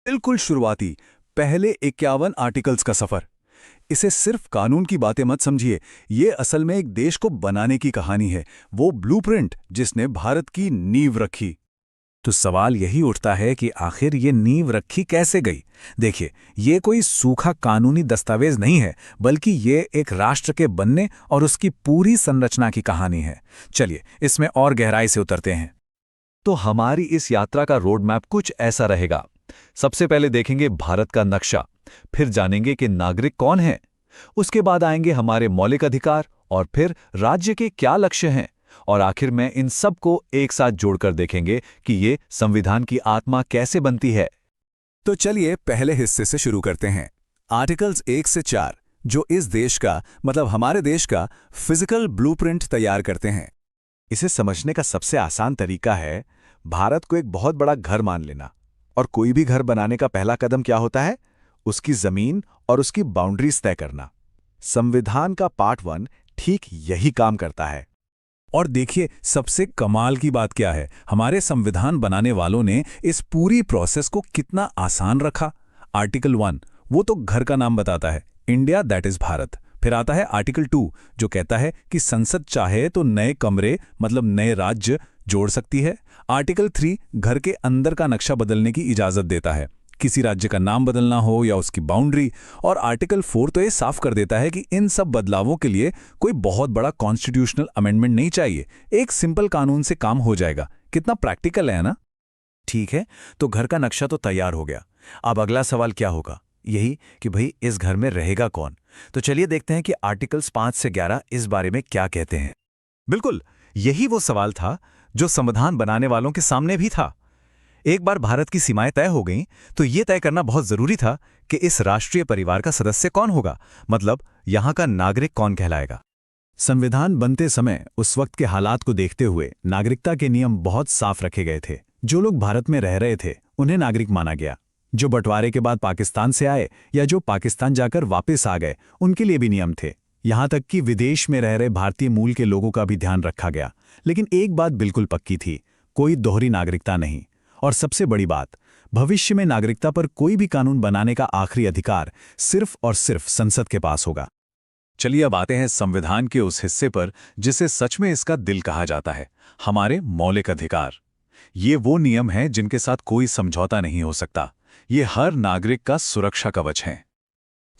बिल्कुल शुरुआती पहले 51 आर्टिकल्स का सफर। इसे सिर्फ कानून की बातें मत समझिए, ये असल में एक देश को बनाने की कहानी है, वो ब्लूप्रिंट जिसने भारत की नींव रखी। तो सवाल यही उठता है कि आखिर ये नींव रखी कैसे गई। देखिए, ये कोई सूखा कानूनी दस्तावेज नहीं है, बल्कि ये एक राष्ट्र के बनने और उसकी पूरी संरचना की कहानी है। चलिए इसमें और गहराई से उतरते हैं। तो हमारी इस यात्रा का रोड मैप कुछ ऐसा रहेगा। सबसे पहले देखेंगे भारत का नक्शा, फिर जानेंगे कि नागरिक कौन है, उसके बाद आएंगे हमारे मौलिक अधिकार और फिर राज्य के क्या लक्ष्य हैं, और आखिर में इन सब को एक साथ जोड़कर देखेंगे कि ये संविधान की आत्मा कैसे बनती है। तो चलिए पहले हिस्से से शुरू करते हैं। आर्टिकल्स 1 से 4 जो इस देश का मतलब हमारे देश का फिजिकल ब्लूप्रिंट तैयार करते हैं। इसे समझने का सबसे आसान तरीका है भारत को एक बहुत बड़ा घर मान लेना। और कोई भी घर बनाने का पहला कदम क्या होता है? उसकी जमीन और उसकी बाउंड्रीज तय करना। संविधान का पार्ट 1 ठीक यही काम करता है। और देखिए सबसे कमाल की बात क्या है, हमारे संविधान बनाने वालों ने इस पूरी प्रोसेस को कितना आसान रखा। आर्टिकल 1 वो तो घर का नाम बताता है, इंडिया दैट इज भारत। फिर आता है आर्टिकल 2 जो कहता है कि संसद चाहे तो नए कमरे मतलब नए राज्य जोड़ सकती है। आर्टिकल 3 घर के अंदर का नक्शा बदलने की इजाजत देता है, किसी राज्य का नाम बदलना हो या उसकी बाउंड्री। और आर्टिकल 4 तो ये साफ कर देता है कि इन सब बदलावों के लिए कोई बहुत बड़ा कॉन्स्टिट्यूशनल अमेंडमेंट नहीं चाहिए, एक सिंपल कानून से काम हो जाएगा। कितना प्रैक्टिकल है ना। ठीक है, तो घर का नक्शा तो तैयार हो गया। अब अगला सवाल क्या होगा? यही कि भाई इस घर में रहेगा कौन। तो चलिए देखते हैं कि आर्टिकल्स 5 से 11 इस बारे में क्या कहते हैं। बिल्कुल, यही वो सवाल था जो संविधान बनाने वालों के सामने भी था। एक बार भारत की सीमाएं तय हो गईं, तो यह तय करना बहुत जरूरी था कि इस राष्ट्रीय परिवार का सदस्य कौन होगा, मतलब यहां का नागरिक कौन कहलाएगा। संविधान बनते समय उस वक्त के हालात को देखते हुए नागरिकता के नियम बहुत साफ रखे गए थे। जो लोग भारत में रह रहे थे उन्हें नागरिक माना गया। जो बंटवारे के बाद पाकिस्तान से आए या जो पाकिस्तान जाकर वापस आ गए उनके लिए भी नियम थे। यहां तक कि विदेश में रह रहे भारतीय मूल के लोगों का भी ध्यान रखा गया। लेकिन एक बात बिल्कुल पक्की थी, कोई दोहरी नागरिकता नहीं। और सबसे बड़ी बात, भविष्य में नागरिकता पर कोई भी कानून बनाने का आखिरी अधिकार सिर्फ और सिर्फ संसद के पास होगा। चलिए अब आते हैं संविधान के उस हिस्से पर जिसे सच में इसका दिल कहा जाता है, हमारे मौलिक अधिकार। ये वो नियम हैं जिनके साथ कोई समझौता नहीं हो सकता। ये हर नागरिक का सुरक्षा कवच है।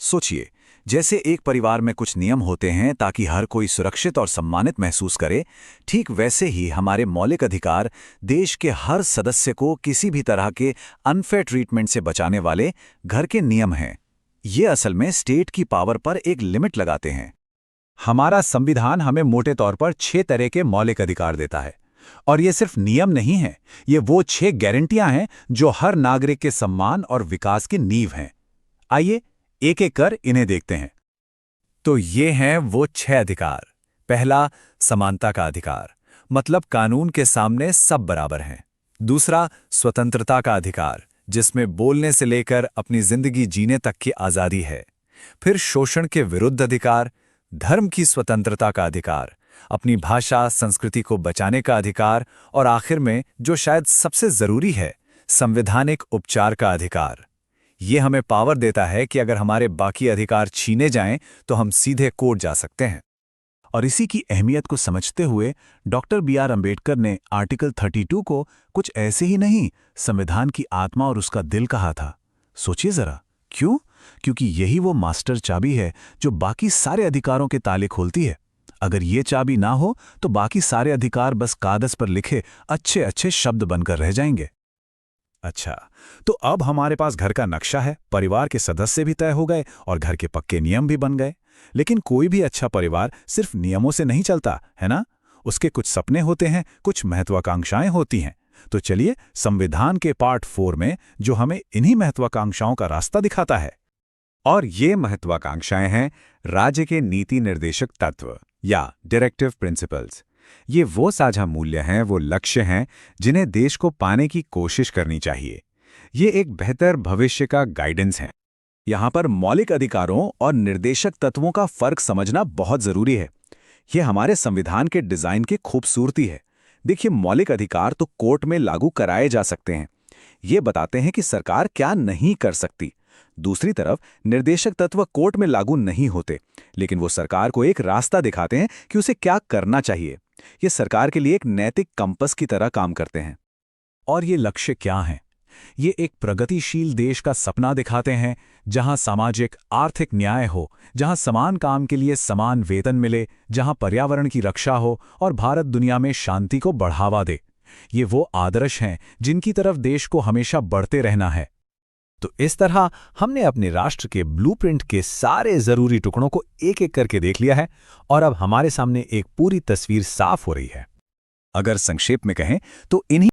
सोचिए, जैसे एक परिवार में कुछ नियम होते हैं ताकि हर कोई सुरक्षित और सम्मानित महसूस करे, ठीक वैसे ही हमारे मौलिक अधिकार देश के हर सदस्य को किसी भी तरह के अनफेयर ट्रीटमेंट से बचाने वाले घर के नियम हैं। ये असल में स्टेट की पावर पर एक लिमिट लगाते हैं। हमारा संविधान हमें मोटे तौर पर 6 तरह के मौलिक अधिकार देता है। और ये सिर्फ नियम नहीं है, ये वो 6 गारंटियां हैं जो हर नागरिक के सम्मान और विकास की नींव हैं। आइए एक एक कर इन्हें देखते हैं। तो ये हैं वो 6 अधिकार। पहला, समानता का अधिकार, मतलब कानून के सामने सब बराबर हैं। दूसरा, स्वतंत्रता का अधिकार, जिसमें बोलने से लेकर अपनी जिंदगी जीने तक की आज़ादी है। फिर शोषण के विरुद्ध अधिकार, धर्म की स्वतंत्रता का अधिकार, अपनी भाषा संस्कृति को बचाने का अधिकार, और आखिर में जो शायद सबसे जरूरी है, संवैधानिक उपचार का अधिकार। ये हमें पावर देता है कि अगर हमारे बाकी अधिकार छीने जाएं तो हम सीधे कोर्ट जा सकते हैं। और इसी की अहमियत को समझते हुए डॉक्टर B.R. अम्बेडकर ने आर्टिकल 32 को कुछ ऐसे ही नहीं, संविधान की आत्मा और उसका दिल कहा था। सोचिए जरा, क्यों? क्योंकि यही वो मास्टर चाबी है जो बाकी सारे अधिकारों के ताले खोलती है। अगर ये चाबी ना हो तो बाकी सारे अधिकार बस कागज पर लिखे अच्छे अच्छे शब्द बनकर रह जाएंगे। अच्छा, तो अब हमारे पास घर का नक्शा है, परिवार के सदस्य भी तय हो गए और घर के पक्के नियम भी बन गए। लेकिन कोई भी अच्छा परिवार सिर्फ नियमों से नहीं चलता, है ना? उसके कुछ सपने होते हैं, कुछ महत्वाकांक्षाएं होती हैं। तो चलिए संविधान के पार्ट 4 में जो हमें इन्हीं महत्वाकांक्षाओं का रास्ता दिखाता है। और ये महत्वाकांक्षाएं हैं राज्य के नीति निर्देशक तत्व या डायरेक्टिव प्रिंसिपल्स। ये वो साझा मूल्य हैं, वो लक्ष्य हैं जिन्हें देश को पाने की कोशिश करनी चाहिए। ये एक बेहतर भविष्य का गाइडेंस है। यहाँ पर मौलिक अधिकारों और निर्देशक तत्वों का फर्क समझना बहुत जरूरी है। ये हमारे संविधान के डिजाइन की खूबसूरती है। देखिए, मौलिक अधिकार तो कोर्ट में लागू कराए जा सकते हैं। ये बताते हैं कि सरकार क्या नहीं कर सकती। दूसरी तरफ निर्देशक तत्व कोर्ट में लागू नहीं होते, लेकिन वो सरकार को एक रास्ता दिखाते हैं कि उसे क्या करना चाहिए। ये सरकार के लिए एक नैतिक कंपस की तरह काम करते हैं। और ये लक्ष्य क्या हैं? ये एक प्रगतिशील देश का सपना दिखाते हैं, जहां सामाजिक आर्थिक न्याय हो, जहां समान काम के लिए समान वेतन मिले, जहां पर्यावरण की रक्षा हो और भारत दुनिया में शांति को बढ़ावा दे। ये वो आदर्श हैं जिनकी तरफ देश को हमेशा बढ़ते रहना है। तो इस तरह हमने अपने राष्ट्र के ब्लूप्रिंट के सारे जरूरी टुकड़ों को एक एक करके देख लिया है और अब हमारे सामने एक पूरी तस्वीर साफ हो रही है। अगर संक्षेप में कहें तो इन्हीं